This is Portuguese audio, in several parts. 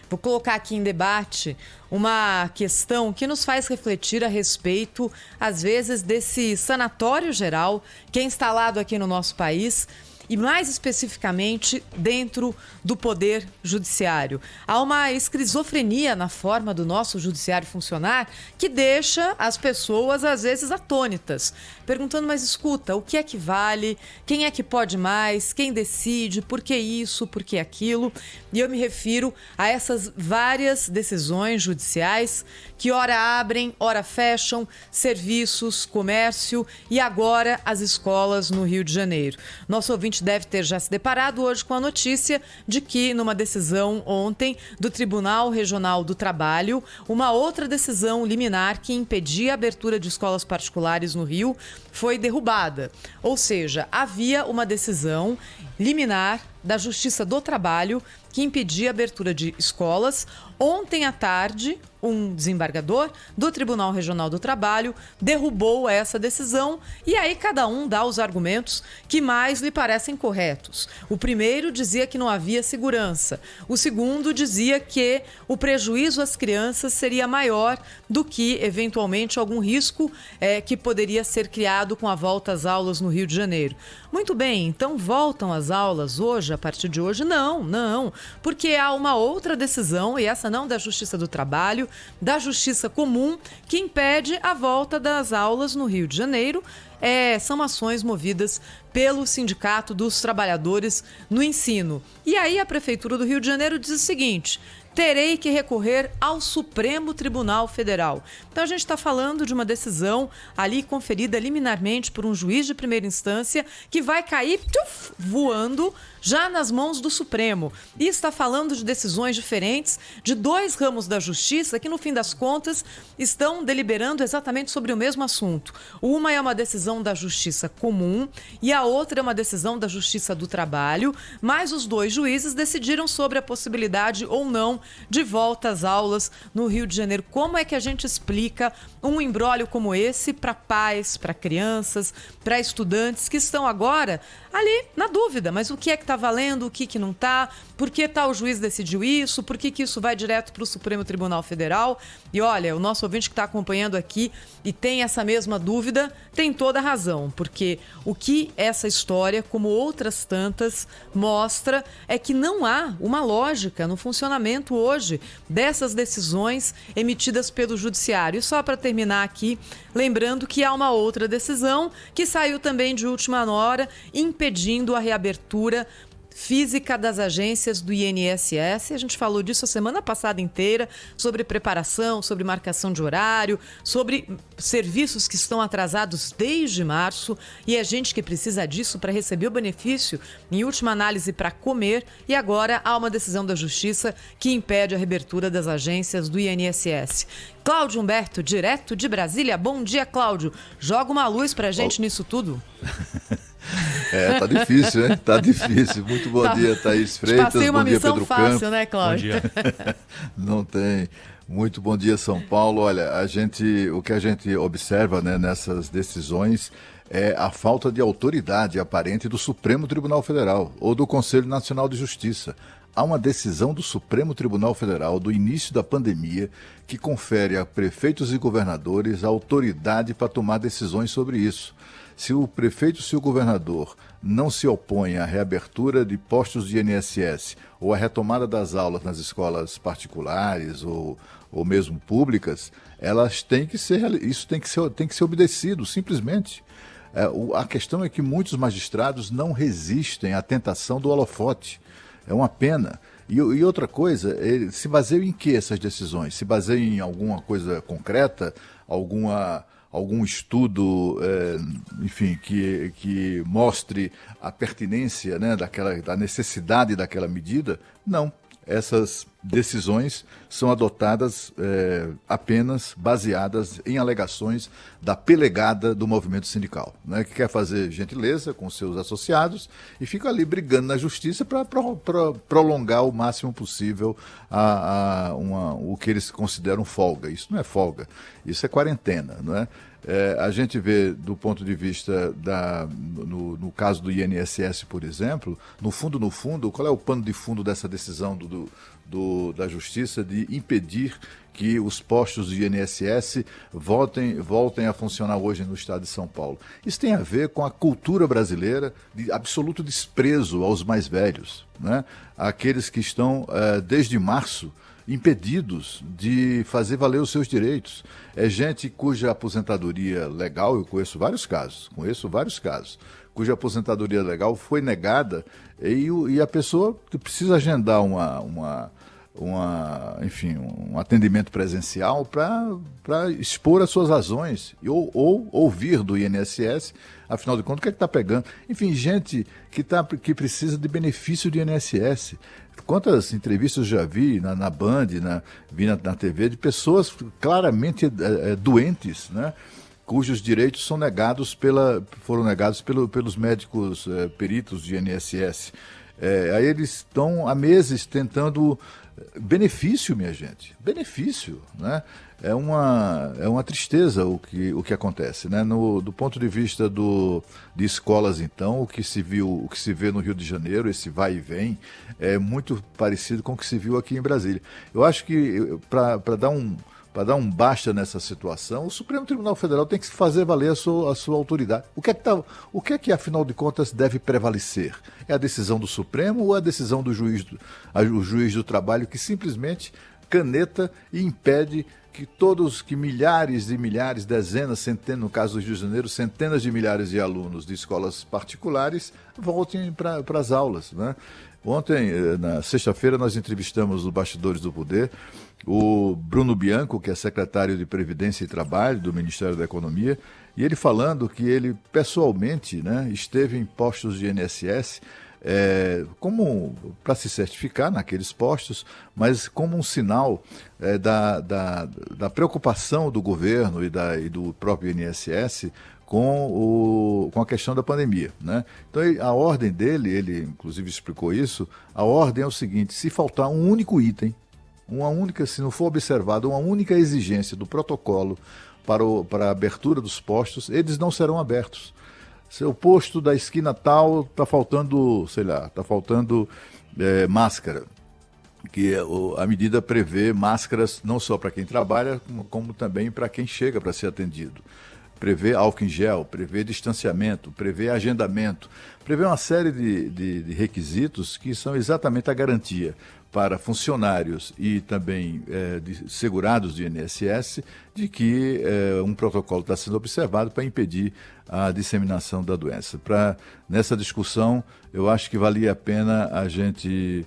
Vou colocar aqui em debate uma questão que nos faz refletir a respeito, às vezes, desse sanatório geral que é instalado aqui no nosso país e, mais especificamente, dentro do Poder Judiciário. Há uma esquizofrenia na forma do nosso judiciário funcionar que deixa as pessoas, às vezes, atônitas, perguntando, mas escuta, o que é que vale? Quem é que pode mais? Quem decide? Por que isso? Por que aquilo? E eu me refiro a essas várias decisões judiciais que ora abrem, ora fecham serviços, comércio e agora as escolas no Rio de Janeiro. Nosso ouvinte deve ter já se deparado hoje com a notícia de que, numa decisão ontem do Tribunal Regional do Trabalho, uma outra decisão liminar que impedia a abertura de escolas particulares no Rio foi derrubada. Ou seja, havia uma decisão liminar da Justiça do Trabalho que impedia a abertura de escolas. Ontem à tarde, um desembargador do Tribunal Regional do Trabalho derrubou essa decisão e aí cada um dá os argumentos que mais lhe parecem corretos. O primeiro dizia que não havia segurança. O segundo dizia que o prejuízo às crianças seria maior do que, eventualmente, algum risco que poderia ser criado com a volta às aulas no Rio de Janeiro. Muito bem, então voltam às aulas hoje, a partir de hoje? Não, porque há uma outra decisão, e essa não da Justiça do Trabalho, da Justiça Comum, que impede a volta das aulas no Rio de Janeiro. São ações movidas pelo Sindicato dos Trabalhadores no Ensino. E aí a Prefeitura do Rio de Janeiro diz o seguinte: terei que recorrer ao Supremo Tribunal Federal. Então a gente está falando de uma decisão ali conferida liminarmente por um juiz de primeira instância que vai cair voando já nas mãos do Supremo. E está falando de decisões diferentes de dois ramos da justiça que, no fim das contas, estão deliberando exatamente sobre o mesmo assunto. Uma é uma decisão da Justiça Comum e a outra é uma decisão da Justiça do Trabalho, mas os dois juízes decidiram sobre a possibilidade ou não de volta às aulas no Rio de Janeiro. Como é que a gente explica um imbróglio como esse para pais, para crianças, para estudantes que estão agora ali na dúvida? Mas o que é que está valendo, o que não está? Por que tal juiz decidiu isso? Por que isso vai direto para o Supremo Tribunal Federal? E olha, o nosso ouvinte que está acompanhando aqui e tem essa mesma dúvida tem toda a razão, porque o que essa história, como outras tantas, mostra é que não há uma lógica no funcionamento hoje dessas decisões emitidas pelo Judiciário. E só para terminar aqui, lembrando que há uma outra decisão que saiu também de última hora, impedindo a reabertura física das agências do INSS. A gente falou disso a semana passada inteira, sobre preparação, sobre marcação de horário, sobre serviços que estão atrasados desde março e é gente que precisa disso para receber o benefício, em última análise para comer, e agora há uma decisão da Justiça que impede a reabertura das agências do INSS. Cláudio Humberto, direto de Brasília. Bom dia, Cláudio. Joga uma luz pra gente nisso tudo. Tá difícil, hein? Tá difícil. Muito bom dia, Thaís Freitas. Passei uma bom dia, missão Pedro fácil, Campos. né, Cláudio? Bom dia. Não tem. Muito bom dia, São Paulo. Olha, o que a gente observa, né, nessas decisões é a falta de autoridade aparente do Supremo Tribunal Federal ou do Conselho Nacional de Justiça. Há uma decisão do Supremo Tribunal Federal do início da pandemia que confere a prefeitos e governadores a autoridade para tomar decisões sobre isso. Se o prefeito, se o governador não se opõe à reabertura de postos de INSS ou à retomada das aulas nas escolas particulares ou mesmo públicas, elas têm que ser, isso tem que ser obedecido, simplesmente. A questão é que muitos magistrados não resistem à tentação do holofote. É uma pena. E outra coisa, se baseia em que essas decisões? Se baseia em alguma coisa concreta, algum estudo, enfim, que mostre a pertinência, né, da necessidade daquela medida? Não. Essas decisões são adotadas apenas baseadas em alegações da pelegada do movimento sindical, né, que quer fazer gentileza com seus associados e fica ali brigando na justiça para prolongar o máximo possível o que eles consideram folga. Isso não é folga, isso é quarentena, não é? A gente vê do ponto de vista no caso do INSS, por exemplo, no fundo, qual é o pano de fundo dessa decisão da Justiça de impedir que os postos de INSS voltem a funcionar hoje no estado de São Paulo. Isso tem a ver com a cultura brasileira de absoluto desprezo aos mais velhos, né? Aqueles que estão, desde março, impedidos de fazer valer os seus direitos. É gente cuja aposentadoria legal, eu conheço vários casos, cuja aposentadoria legal foi negada e a pessoa precisa agendar enfim, um atendimento presencial para expor as suas razões ou ouvir do INSS, afinal de contas, o que é que está pegando? Enfim, gente que precisa de benefício do INSS. Quantas entrevistas eu já vi na Band, vi na TV, de pessoas claramente doentes, né? Cujos direitos foram negados pelos médicos peritos de INSS. Aí eles estão há meses tentando benefício, minha gente, benefício, né? É uma tristeza o que acontece, né? Do ponto de vista de escolas, então, o que se vê no Rio de Janeiro, esse vai e vem, é muito parecido com o que se viu aqui em Brasília. Eu acho que para dar um basta nessa situação, o Supremo Tribunal Federal tem que fazer valer a sua autoridade. O que é que, afinal de contas, deve prevalecer? É a decisão do Supremo ou a decisão do juiz do trabalho, que simplesmente caneta e impede que milhares e milhares, dezenas, centenas, no caso do Rio de Janeiro, centenas de milhares de alunos de escolas particulares voltem para as aulas, né? Ontem, na sexta-feira, nós entrevistamos no Bastidores do Poder o Bruno Bianco, que é secretário de Previdência e Trabalho do Ministério da Economia, e ele falando que ele pessoalmente, né, esteve em postos de INSS como para se certificar naqueles postos, mas como um sinal da preocupação do governo e do próprio INSS com a questão da pandemia, né? Então, a ordem dele, ele inclusive explicou isso, a ordem é o seguinte: se faltar um único item, se não for observada uma única exigência do protocolo para a abertura dos postos, eles não serão abertos. Se o posto da esquina tal está faltando, máscara, que a medida prevê máscaras não só para quem trabalha, como também para quem chega para ser atendido. Prevê álcool em gel, prevê distanciamento, prevê agendamento, prevê uma série de requisitos que são exatamente a garantia para funcionários e também segurados de INSS de que um protocolo está sendo observado para impedir a disseminação da doença. Nessa discussão, eu acho que valia a pena a gente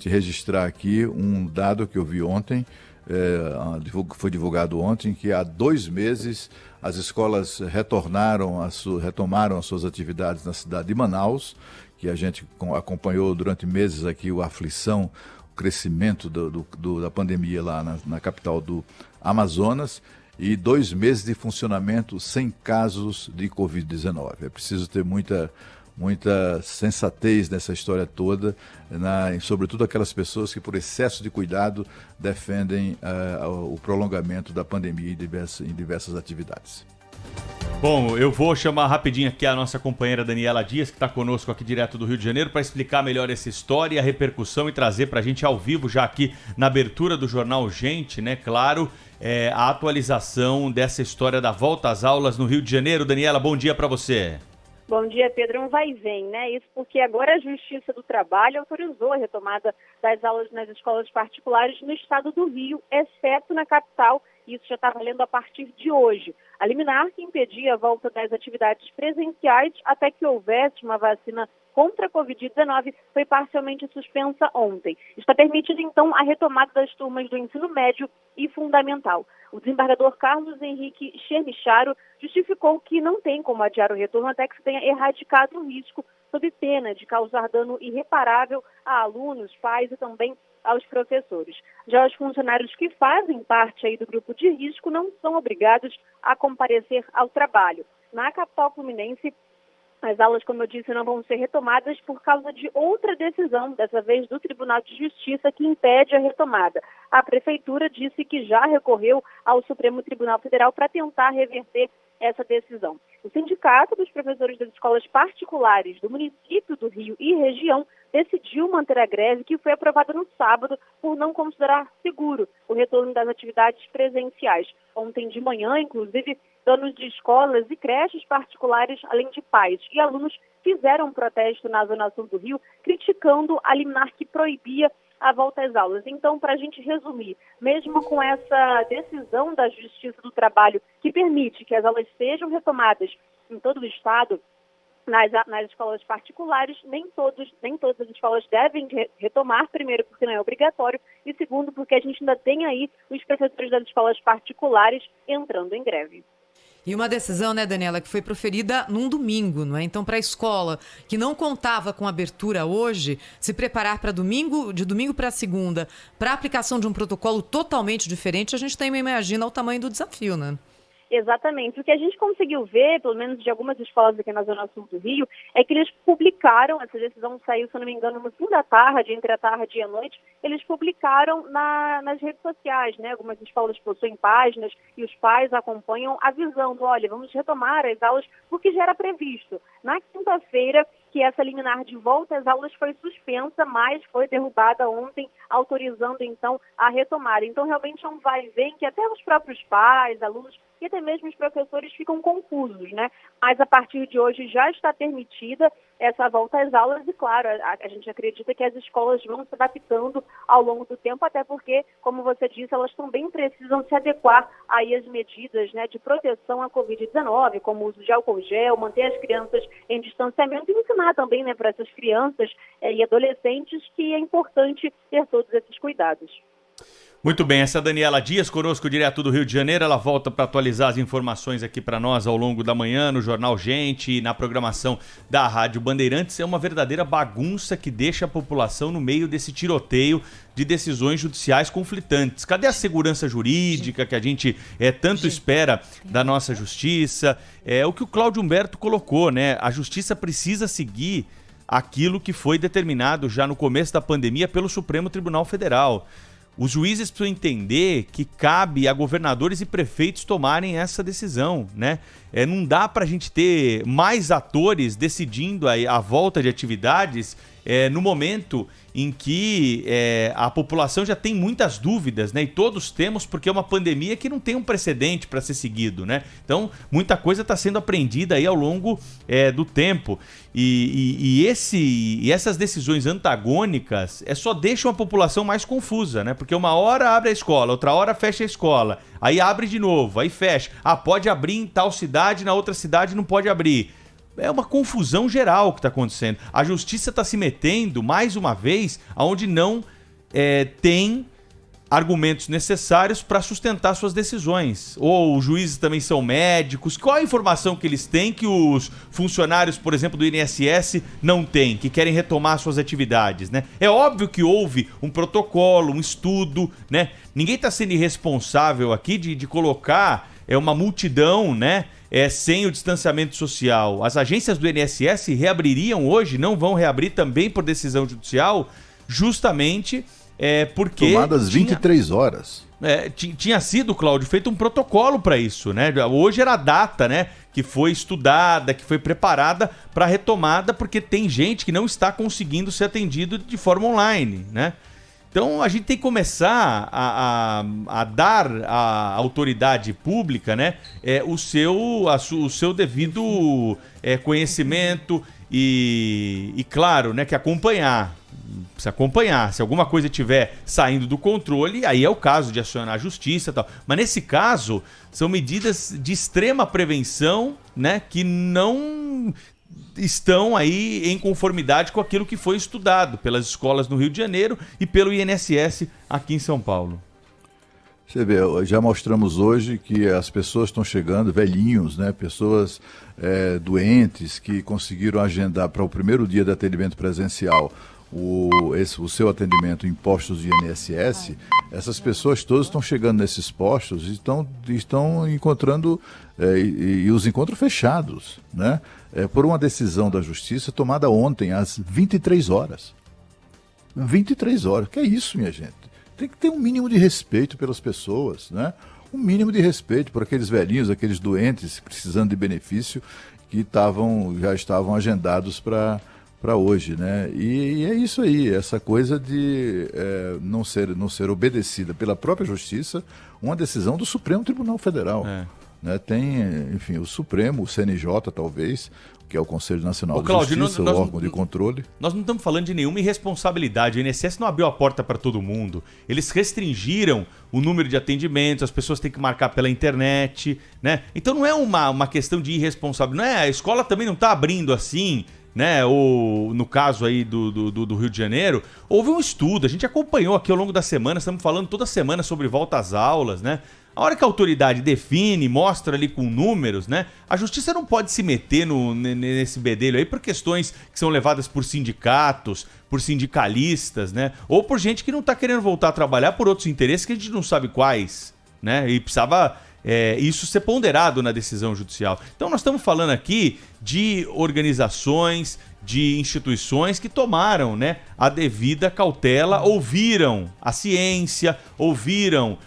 registrar aqui um dado que eu vi ontem, foi divulgado ontem, que há 2 meses as escolas retomaram as suas atividades na cidade de Manaus, que a gente acompanhou durante meses aqui a aflição, o crescimento da pandemia lá na capital do Amazonas, e 2 meses de funcionamento sem casos de Covid-19. É preciso ter muita sensatez nessa história toda, sobretudo aquelas pessoas que, por excesso de cuidado, defendem o prolongamento da pandemia em diversas atividades. Bom, eu vou chamar rapidinho aqui a nossa companheira Daniela Dias, que está conosco aqui direto do Rio de Janeiro, para explicar melhor essa história, a repercussão, e trazer para a gente ao vivo, já aqui na abertura do Jornal Gente, né, claro, a atualização dessa história da volta às aulas no Rio de Janeiro. Daniela, bom dia para você. Bom dia, Pedro. Um vai e vem, né? Isso porque agora a Justiça do Trabalho autorizou a retomada das aulas nas escolas particulares no estado do Rio, exceto na capital. Isso já está valendo a partir de hoje. A liminar que impedia a volta das atividades presenciais até que houvesse uma vacina contra a Covid-19 foi parcialmente suspensa ontem. Está permitida, então, a retomada das turmas do ensino médio e fundamental. O desembargador Carlos Henrique Chernicharo justificou que não tem como adiar o retorno até que se tenha erradicado o risco, sob pena de causar dano irreparável a alunos, pais e também aos professores. Já os funcionários que fazem parte aí do grupo de risco não são obrigados a comparecer ao trabalho. Na capital fluminense, as aulas, como eu disse, não vão ser retomadas por causa de outra decisão, dessa vez do Tribunal de Justiça, que impede a retomada. A Prefeitura disse que já recorreu ao Supremo Tribunal Federal para tentar reverter essa decisão. O Sindicato dos Professores das Escolas Particulares do município do Rio e região decidiu manter a greve, que foi aprovada no sábado, por não considerar seguro o retorno das atividades presenciais. Ontem de manhã, inclusive, donos de escolas e creches particulares, além de pais e alunos, fizeram um protesto na Zona Sul do Rio, criticando a liminar que proibia a volta às aulas. Então, para a gente resumir, mesmo com essa decisão da Justiça do Trabalho que permite que as aulas sejam retomadas em todo o estado, nas escolas particulares, nem todas as escolas devem retomar, primeiro porque não é obrigatório, e segundo porque a gente ainda tem aí os professores das escolas particulares entrando em greve. E uma decisão, né, Daniela, que foi proferida num domingo, não é? Então, para a escola que não contava com abertura hoje, se preparar para domingo, de domingo para segunda, para a aplicação de um protocolo totalmente diferente, a gente também imagina o tamanho do desafio, né? Exatamente. O que a gente conseguiu ver, pelo menos de algumas escolas aqui na Zona Sul do Rio, é que eles publicaram, essa decisão saiu, se não me engano, no fim da tarde, entre a tarde e a noite, eles publicaram nas redes sociais, né? Algumas escolas possuem páginas e os pais acompanham avisando, olha, vamos retomar as aulas, porque já era previsto. Na quinta-feira, que essa liminar de volta às aulas foi suspensa, mas foi derrubada ontem, autorizando, então, a retomada. Então, realmente é um vai e vem que até os próprios pais, alunos e até mesmo os professores ficam confusos, né? Mas a partir de hoje já está permitida essa volta às aulas e, claro, a gente acredita que as escolas vão se adaptando ao longo do tempo, até porque, como você disse, elas também precisam se adequar aí às medidas, né, de proteção à Covid-19, como o uso de álcool gel, manter as crianças em distanciamento e ensinar também, né, para essas crianças e adolescentes que é importante ter todos esses cuidados. Muito bem, essa é a Daniela Dias, conosco direto do Rio de Janeiro. Ela volta para atualizar as informações aqui para nós ao longo da manhã, no Jornal Gente e na programação da Rádio Bandeirantes. É uma verdadeira bagunça que deixa a população no meio desse tiroteio de decisões judiciais conflitantes. Cadê a segurança jurídica que a gente tanto espera da nossa justiça? É o que o Cláudio Humberto colocou, né? A justiça precisa seguir aquilo que foi determinado já no começo da pandemia pelo Supremo Tribunal Federal. Os juízes precisam entender que cabe a governadores e prefeitos tomarem essa decisão, né? Não dá para a gente ter mais atores decidindo a volta de atividades no momento em que a população já tem muitas dúvidas, né? E todos temos, porque é uma pandemia que não tem um precedente para ser seguido, né? Então, muita coisa está sendo aprendida aí ao longo do tempo. E essas decisões antagônicas só deixam a população mais confusa, né? Porque uma hora abre a escola, outra hora fecha a escola, aí abre de novo, aí fecha. Pode abrir em tal cidade, na outra cidade não pode abrir. É uma confusão geral que está acontecendo. A justiça está se metendo, mais uma vez, onde não tem argumentos necessários para sustentar suas decisões. Ou os juízes também são médicos. Qual a informação que eles têm que os funcionários, por exemplo, do INSS não têm, que querem retomar suas atividades, né? É óbvio que houve um protocolo, um estudo, né? Ninguém está sendo irresponsável aqui de colocar uma multidão, né? Sem o distanciamento social. As agências do INSS reabririam hoje, não vão reabrir também por decisão judicial, justamente porque... Tomadas 23 horas. Tinha sido, Cláudio, feito um protocolo para isso, né? Hoje era a data, né, que foi estudada, que foi preparada para a retomada, porque tem gente que não está conseguindo ser atendido de forma online, né? Então a gente tem que começar a dar à autoridade pública, né, o seu devido conhecimento e claro, né, que acompanhar. Precisa acompanhar. Se alguma coisa estiver saindo do controle, aí é o caso de acionar a justiça e tal. Mas nesse caso, são medidas de extrema prevenção, né, que não estão aí em conformidade com aquilo que foi estudado pelas escolas no Rio de Janeiro e pelo INSS aqui em São Paulo. Você vê, já mostramos hoje que as pessoas estão chegando, velhinhos, né? Pessoas doentes que conseguiram agendar para o primeiro dia de atendimento presencial o seu atendimento em postos de INSS. Essas pessoas todas estão chegando nesses postos e estão encontrando, e os encontros fechados, né? Por uma decisão da Justiça tomada ontem às 23 horas. 23 horas, que é isso, minha gente? Tem que ter um mínimo de respeito pelas pessoas, né? Um mínimo de respeito por aqueles velhinhos, aqueles doentes precisando de benefício que já estavam agendados para para hoje, né? E é isso aí, essa coisa de não ser obedecida pela própria Justiça, uma decisão do Supremo Tribunal Federal. Né? Tem, enfim, o Supremo, o CNJ talvez, que é o Conselho Nacional de Justiça, o órgão de controle. Nós não estamos falando de nenhuma irresponsabilidade. O INSS não abriu a porta para todo mundo. Eles restringiram o número de atendimentos, as pessoas têm que marcar pela internet, né? Então não é uma questão de irresponsabilidade. Não é, a escola também não está abrindo assim, né? Ou no caso aí do Rio de Janeiro, houve um estudo, a gente acompanhou aqui ao longo da semana, estamos falando toda semana sobre volta às aulas, né? A hora que a autoridade define, mostra ali com números, né? A justiça não pode se meter nesse bedelho aí por questões que são levadas por sindicatos, por sindicalistas, né? Ou por gente que não está querendo voltar a trabalhar por outros interesses que a gente não sabe quais, né? E precisava isso ser ponderado na decisão judicial. Então nós estamos falando aqui de organizações, de instituições que tomaram, né, a devida cautela, ouviram a ciência, ouviram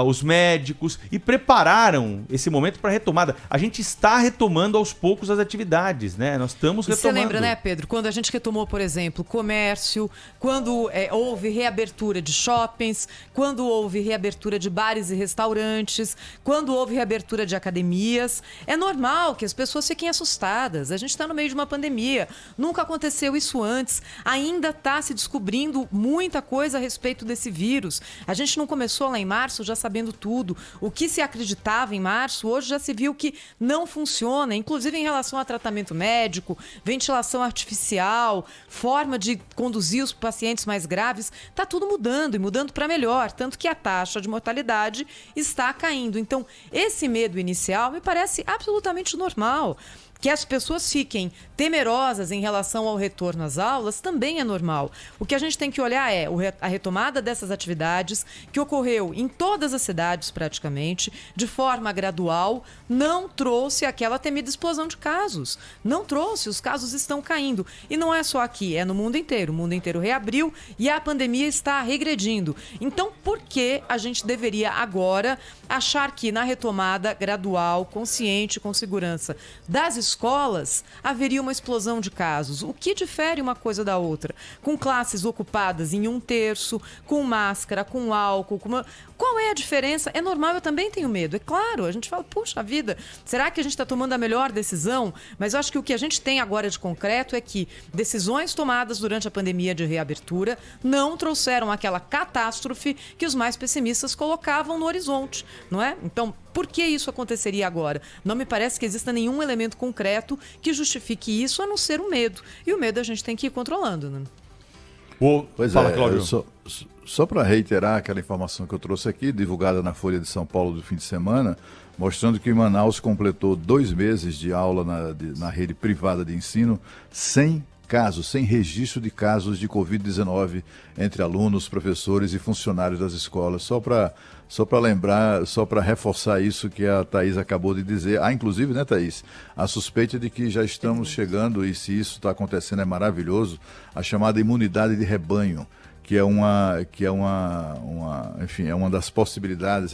os médicos e prepararam esse momento para a retomada. A gente está retomando aos poucos as atividades, né? Nós estamos retomando. Você lembra, né, Pedro, quando a gente retomou, por exemplo, comércio, quando houve reabertura de shoppings, quando houve reabertura de bares e restaurantes, quando houve reabertura de academias. É normal que as pessoas fiquem assustadas. A gente está no meio de uma pandemia. Nunca aconteceu isso antes. Ainda está se descobrindo muita coisa a respeito desse vírus. A gente não começou lá em março já sabendo tudo. O que se acreditava em março, hoje já se viu que não funciona, inclusive em relação a tratamento médico, ventilação artificial, forma de conduzir os pacientes mais graves. Está tudo mudando e mudando para melhor, tanto que a taxa de mortalidade está caindo. Então, esse medo inicial me parece absolutamente normal. Que as pessoas fiquem temerosas em relação ao retorno às aulas também é normal. O que a gente tem que olhar é a retomada dessas atividades que ocorreu em todas as cidades praticamente, de forma gradual, não trouxe aquela temida explosão de casos. Não trouxe, os casos estão caindo. E não é só aqui, é no mundo inteiro. O mundo inteiro reabriu e a pandemia está regredindo. Então, por que a gente deveria agora achar que na retomada gradual, consciente, com segurança das escolas, haveria uma explosão de casos? O que difere uma coisa da outra? Com classes ocupadas em 1/3, com máscara, com álcool, Qual é a diferença? É normal, eu também tenho medo. É claro, a gente fala, puxa vida, será que a gente está tomando a melhor decisão? Mas eu acho que o que a gente tem agora de concreto é que decisões tomadas durante a pandemia de reabertura não trouxeram aquela catástrofe que os mais pessimistas colocavam no horizonte, não é? Então, por que isso aconteceria agora? Não me parece que exista nenhum elemento concreto que justifique isso, a não ser o medo. E o medo a gente tem que ir controlando, né? Fala, Cláudio. Só para reiterar aquela informação que eu trouxe aqui, divulgada na Folha de São Paulo do fim de semana, mostrando que Manaus completou 2 meses de aula na rede privada de ensino sem registro de casos de Covid-19 entre alunos, professores e funcionários das escolas. Só para lembrar, só para reforçar isso que a Thaís acabou de dizer. Inclusive, né, Thaís, a suspeita de que já estamos chegando, e se isso está acontecendo é maravilhoso, a chamada imunidade de rebanho, que é enfim, é uma das possibilidades,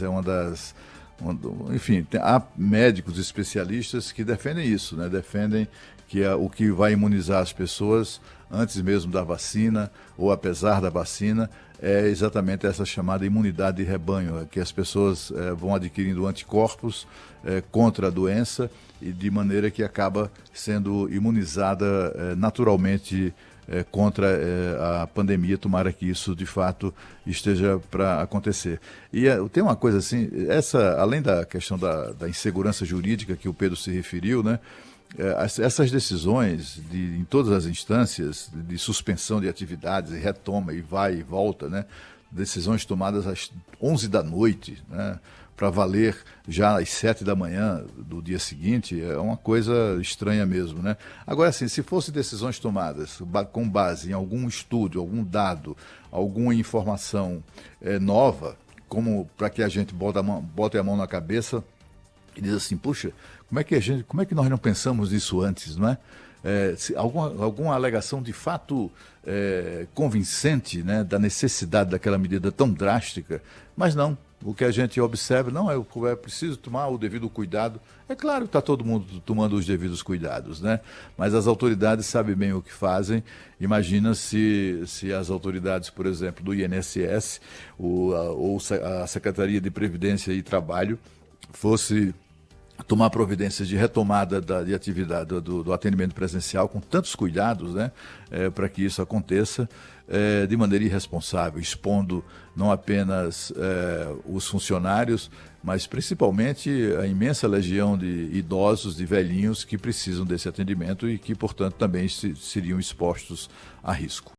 enfim, há médicos especialistas que defendem isso, né? Defendem que o que vai imunizar as pessoas antes mesmo da vacina ou apesar da vacina é exatamente essa chamada imunidade de rebanho, que as pessoas vão adquirindo anticorpos contra a doença e de maneira que acaba sendo imunizada naturalmente contra a pandemia. Tomara que isso de fato esteja para acontecer. E tem uma coisa assim, além da questão da insegurança jurídica que o Pedro se referiu, né? Essas decisões em todas as instâncias de suspensão de atividades e retoma e vai e volta, né? Decisões tomadas às 11 da noite, né? Para valer já às 7 da manhã do dia seguinte, é uma coisa estranha mesmo, né? Agora, assim, se fossem decisões tomadas com base em algum estudo, algum dado, alguma informação nova, como para que a gente bote a mão na cabeça e diz assim, puxa, como é que nós não pensamos nisso antes, não é? alguma alegação de fato convincente, né, da necessidade daquela medida tão drástica, mas não. O que a gente observa, não, é preciso tomar o devido cuidado. É claro que está todo mundo tomando os devidos cuidados, né? Mas as autoridades sabem bem o que fazem. Imagina se as autoridades, por exemplo, do INSS ou a Secretaria de Previdência e Trabalho fosse tomar providências de retomada de atividade do atendimento presencial com tantos cuidados, né, para que isso aconteça de maneira irresponsável, expondo não apenas os funcionários, mas principalmente a imensa legião de idosos, de velhinhos que precisam desse atendimento e que, portanto, também seriam expostos a risco.